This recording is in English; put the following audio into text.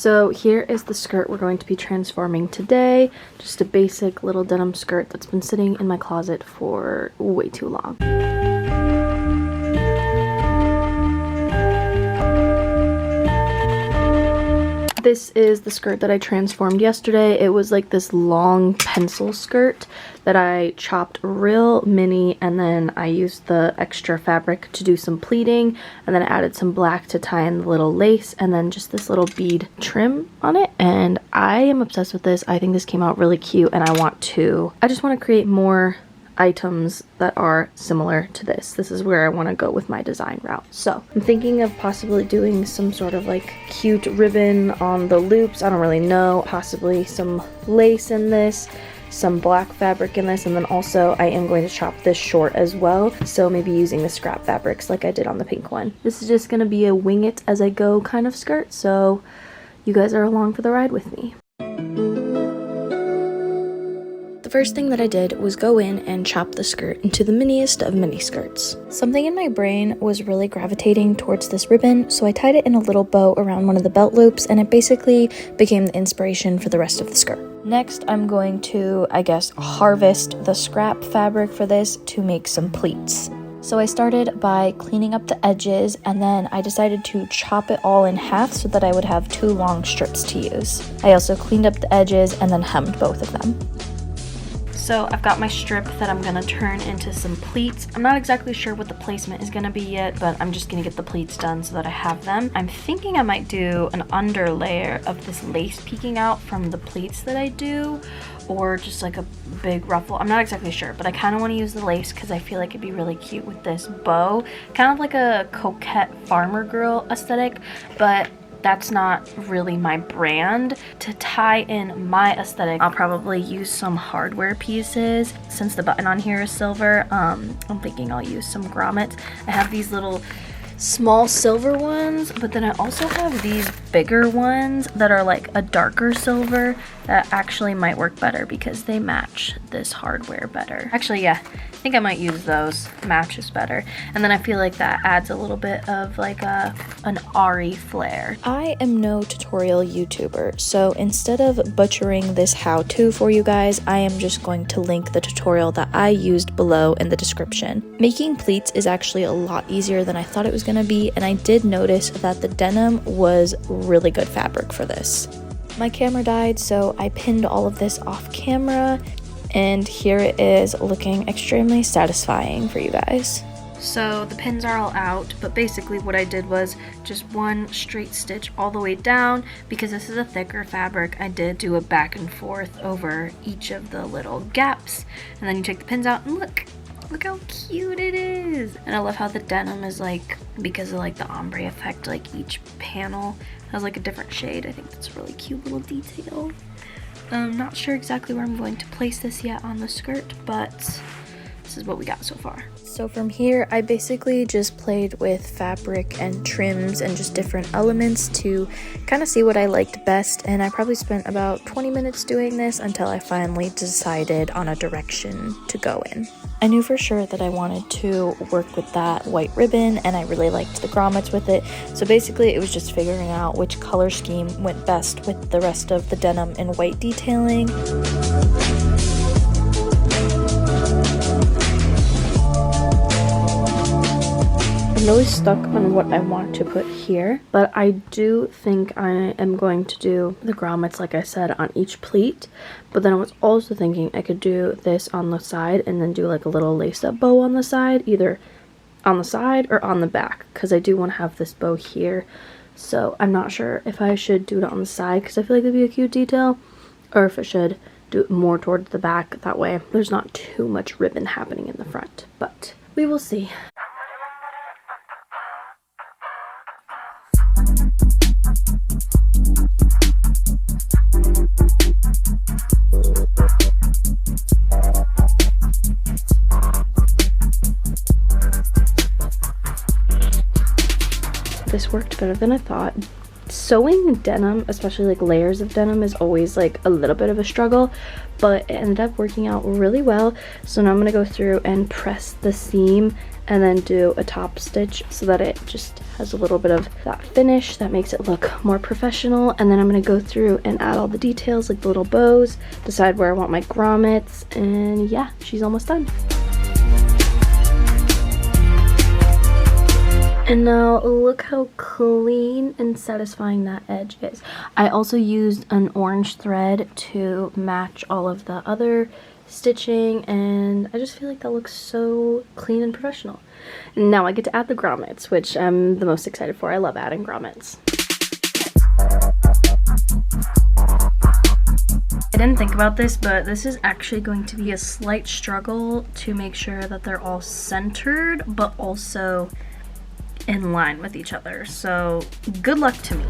So here is the skirt we're going to be transforming today. Just a basic little denim skirt that's been sitting in my closet for way too long. This is the skirt that I transformed yesterday. It was like this long pencil skirt that I chopped real mini, and then I used the extra fabric to do some pleating, and then I added some black to tie in the little lace, and then just this little bead trim on it. And I am obsessed with this. I think this came out really cute, and I just want to create more items that are similar to this. This is where I want to go with my design route. So I'm thinking of possibly doing some sort of like cute ribbon on the loops. I don't really know. Possibly some lace in this, some black fabric in this, and then also I am going to chop this short as well. So maybe using the scrap fabrics like I did on the pink one. This is just going to be a wing it as I go kind of skirt. So you guys are along for the ride with me. The first thing that I did was go in and chop the skirt into the miniest of mini skirts. Something in my brain was really gravitating towards this ribbon, so I tied it in a little bow around one of the belt loops, and it basically became the inspiration for the rest of the skirt. Next, I'm going to, I guess, harvest the scrap fabric for this to make some pleats. So I started by cleaning up the edges, and then I decided to chop it all in half so that I would have 2 long strips to use. I also cleaned up the edges and then hemmed both of them. So I've got my strip that I'm gonna turn into some pleats. I'm not exactly sure what the placement is gonna be yet, but I'm just gonna get the pleats done so that I have them. I'm thinking I might do an under layer of this lace peeking out from the pleats that I do, or just like a big ruffle. I'm not exactly sure, but I kind of want to use the lace because I feel like it'd be really cute with this bow. Kind of like a coquette farmer girl aesthetic, but that's not really my brand. To tie in my aesthetic, I'll probably use some hardware pieces. Since the button on here is silver, I'm thinking I'll use some grommets. I have these little small silver ones, but then I also have these bigger ones that are like a darker silver that actually might work better because they match this hardware better. Actually, yeah, I think I might use those. Matches better. And then I feel like that adds a little bit of like an Ari flair. I am no tutorial YouTuber, so instead of butchering this how-to for you guys, I am just going to link the tutorial that I used below in the description. Making pleats is actually a lot easier than I thought it was going to be, and I did notice that the denim was really good fabric for this. My camera died, so I pinned all of this off camera, and here it is looking extremely satisfying for you guys. So the pins are all out, but basically what I did was just one straight stitch all the way down. Because this is a thicker fabric, I did do a back and forth over each of the little gaps, and then you take the pins out and look how cute it is. And I love how the denim is like, because of like the ombre effect, like each panel has like a different shade. I think that's a really cute little detail. I'm not sure exactly where I'm going to place this yet on the skirt, but this is what we got so far. So from here, I basically just played with fabric and trims and just different elements to kind of see what I liked best, and I probably spent about 20 minutes doing this until I finally decided on a direction to go in. I knew for sure that I wanted to work with that white ribbon, and I really liked the grommets with it, so basically it was just figuring out which color scheme went best with the rest of the denim and white detailing. I'm really stuck on what I want to put here, but I do think I am going to do the grommets, like I said, on each pleat. But then I was also thinking I could do this on the side and then do like a little lace-up bow on the side, either on the side or on the back, because I do want to have this bow here. So I'm not sure if I should do it on the side because I feel like it'd be a cute detail, or if I should do it more towards the back. That way there's not too much ribbon happening in the front, but we will see. This worked better than I thought. Sewing denim, especially like layers of denim, is always like a little bit of a struggle, but it ended up working out really well. So now I'm going to go through and press the seam and then do a top stitch so that it just has a little bit of that finish that makes it look more professional. And then I'm going to go through and add all the details, like the little bows, decide where I want my grommets, and yeah, she's almost done. And now look how clean and satisfying that edge is. I also used an orange thread to match all of the other stitching, and I just feel like that looks so clean and professional. And now I get to add the grommets, which I'm the most excited for. I love adding grommets. I didn't think about this, but this is actually going to be a slight struggle to make sure that they're all centered, but also in line with each other. So good luck to me.